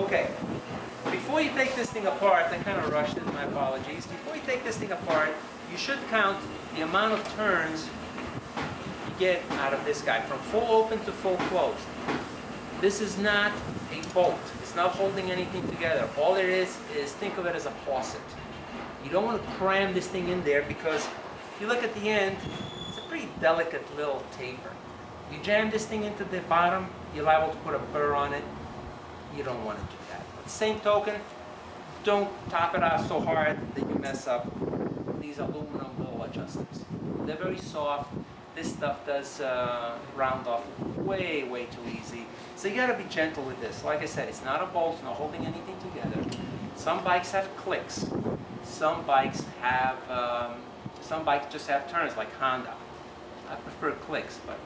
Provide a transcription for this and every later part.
Okay, before you take this thing apart, I kind of rushed it, my apologies. Before you take this thing apart, you should count the amount of turns you get out of this guy, from full open to full closed. This is not a bolt. It's not holding anything together. All it is think of it as a faucet. You don't want to cram this thing in there because if you look at the end, it's a pretty delicate little taper. You jam this thing into the bottom, you're liable to put a burr on it. You don't want to do that. But same token, don't top it out so hard that you mess up these aluminum little adjusters. They're very soft. This stuff does round off way, way too easy. So you got to be gentle with this. Like I said, it's not a bolt, it's not holding anything together. Some bikes have clicks. Some bikes just have turns, like Honda. I prefer clicks, but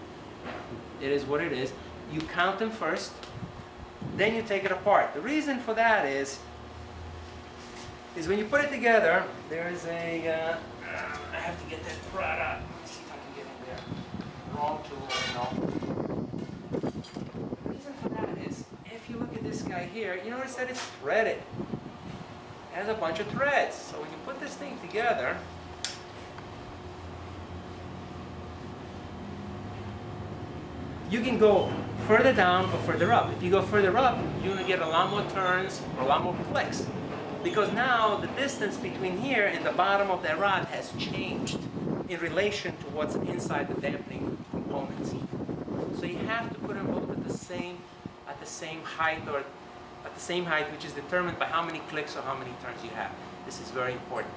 it is what it is. You count them first, then you take it apart. The reason for that is when you put it together, there is a, I have to get that prod out. Let me see if I can get in there. Wrong tool, you know. The reason for that is, if you look at this guy here, you notice that it's threaded. It has a bunch of threads. So when you put this thing together, you can go further down or further up. If you go further up, you're going to get a lot more turns or a lot more clicks. Because now the distance between here and the bottom of that rod has changed in relation to what's inside the dampening components. So you have to put them both at the same height, or at the same height, which is determined by how many clicks or how many turns you have. This is very important.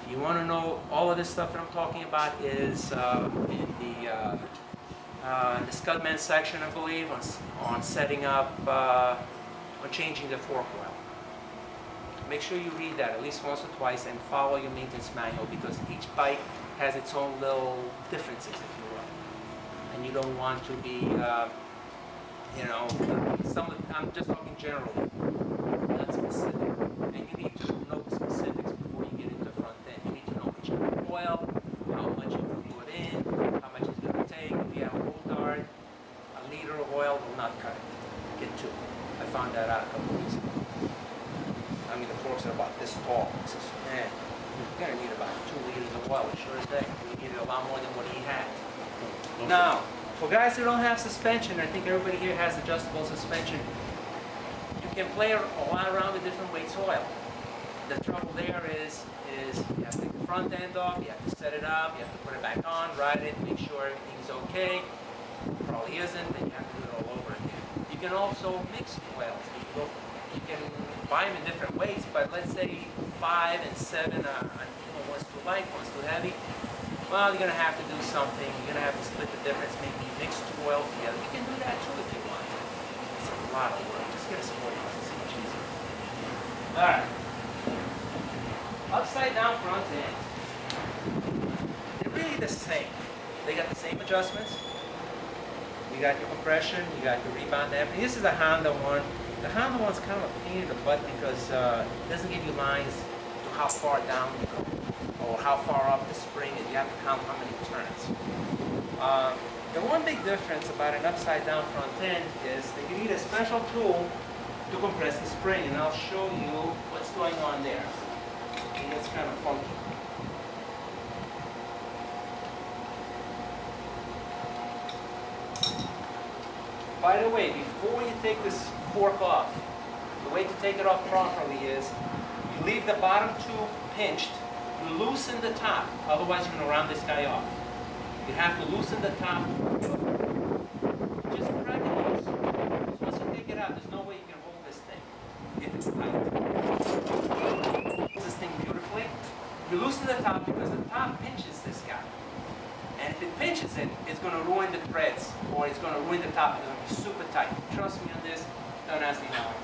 If you want to know all of this stuff that I'm talking about is in the SCUDMAN section, I believe, on setting up, on changing the fork oil. Make sure you read that at least once or twice and follow your maintenance manual, because each bike has its own little differences, if you will. And you don't want to be, you know, I'm just talking generally, not specific. And you need to know the specifics before you get into front end. You need to know which kind of oil, how much you can put in, how much it's going to take. If you have a roll dart, a liter of oil will not cut it. Get two. I found that out a couple of weeks ago. I mean, the forks are about this tall. He says, man, you're going to need about 2 liters of oil. Sure as heck. You needed a lot more than what he had. Okay. Now, for guys who don't have suspension, I think everybody here has adjustable suspension. You can play a lot around with different weights oil. The trouble there is you have to take the front end off, you have to set it up, you have to put it back on, ride it, make sure everything's okay. Probably isn't, then you have to do it all over again. You can also mix oils. You can buy them in different weights, but let's say 5 and 7 are, one's too light, one's too heavy. Well, you're going to have to do something. You're going to have to split the difference, maybe mix 2 oils together. You can do that too if you want. It's a lot of work. Just get a sport bike. It's much easier. All right. Upside down front end. They're really the same. They got the same adjustments. You got your compression, you got your rebound damping. This is a Honda one. The Honda one's kind of a pain in the butt because it doesn't give you lines to how far down you go or how far up the spring, and you have to count how many turns. The one big difference about an upside down front end is that you need a special tool to compress the spring, and I'll show you what's going on there. And it's kind of funky. By the way, before you take this fork off, the way to take it off properly is you leave the bottom tube pinched, you loosen the top, otherwise you're going to round this guy off. You have to loosen the top, just crack it loose. So once you take it out, there's no way you can hold this thing if it's tight. This thing beautifully. You loosen the top because the top pinches this guy. And if it pinches it, it's going to ruin the threads, or it's going to ruin the top. It's going to be super tight. Trust me on this. Don't ask me how.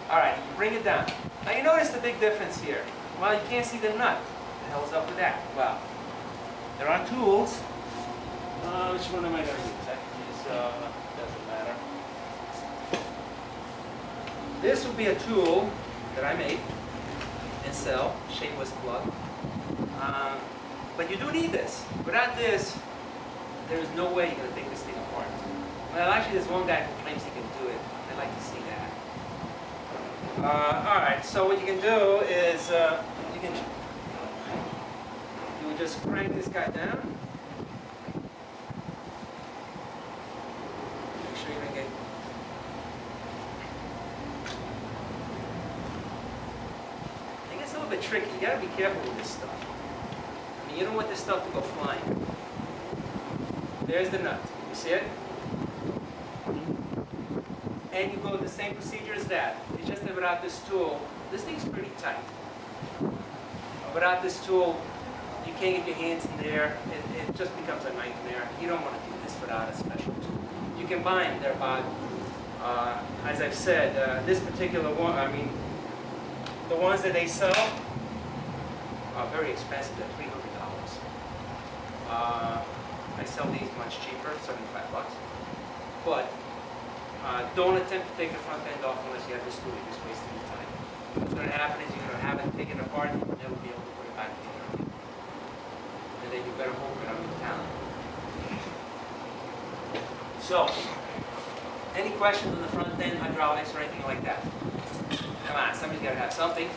All right, you bring it down. Now you notice the big difference here. Well, you can't see the nut. What the hell's up with that? Well, there are tools. Which one am I going to use? I can use, doesn't matter. This would be a tool that I make and sell, shameless plug. But you do need this. Without this, there's no way you're going to take this thing apart. Well, actually, there's one guy who claims he can do it. I'd like to see that. Alright, so what you can do is you would just crank this guy down. Make sure you don't get. It gets a little bit tricky. You gotta be careful with this stuff. I mean, you don't want this stuff to go flying. There's the nut. You see it? And you go the same procedure as that. It's just that without this tool, this thing's pretty tight. Without this tool, you can't get your hands in there. It just becomes a nightmare. You don't want to do this without a special tool. You can buy them. They're about, as I've said, this particular one, I mean, the ones that they sell are very expensive. They're $300. I sell these much cheaper, $75. But don't attempt to take the front end off unless you have this tool. You're just wasting your time. What's going to happen is you're going to have it taken apart and you'll never be able to put it back together again. And then you better hope it up in town. So, any questions on the front end, hydraulics, or anything like that? Come on, somebody's got to have something.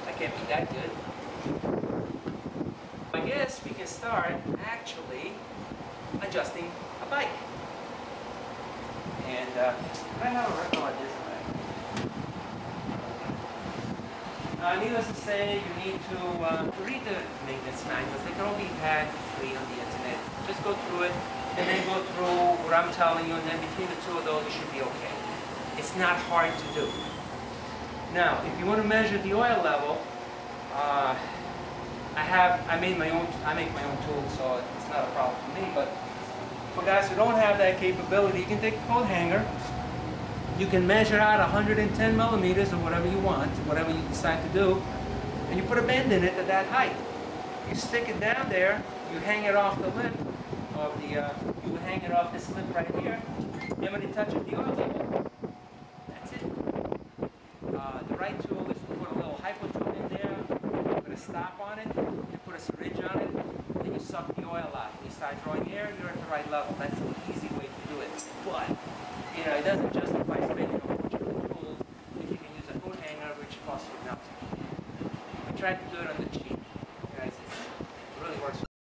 I can't be that good. I guess we can start actually adjusting a bike. And I have a record like this already. Needless to say, you need to read the maintenance manuals. They can all be had for free on the internet. Just go through it, and then go through what I'm telling you, and then between the two of those, you should be okay. It's not hard to do. Now, if you want to measure the oil level, I make my own tools, so it's not a problem for me. But for guys who don't have that capability, you can take a coat hanger. You can measure out 110 millimeters or whatever you want, whatever you decide to do, and you put a bend in it at that height. You stick it down there. You hang it off the lip of the. You hang it off this lip right here, and when it touches the oil level, that's it. The right tool is to put a little hypo tool in there. Put a stop on it. You put a syringe on it. Then you suck the oil out. You start drawing air. You're at the right level. That's an easy way to do it. But you know, it doesn't justify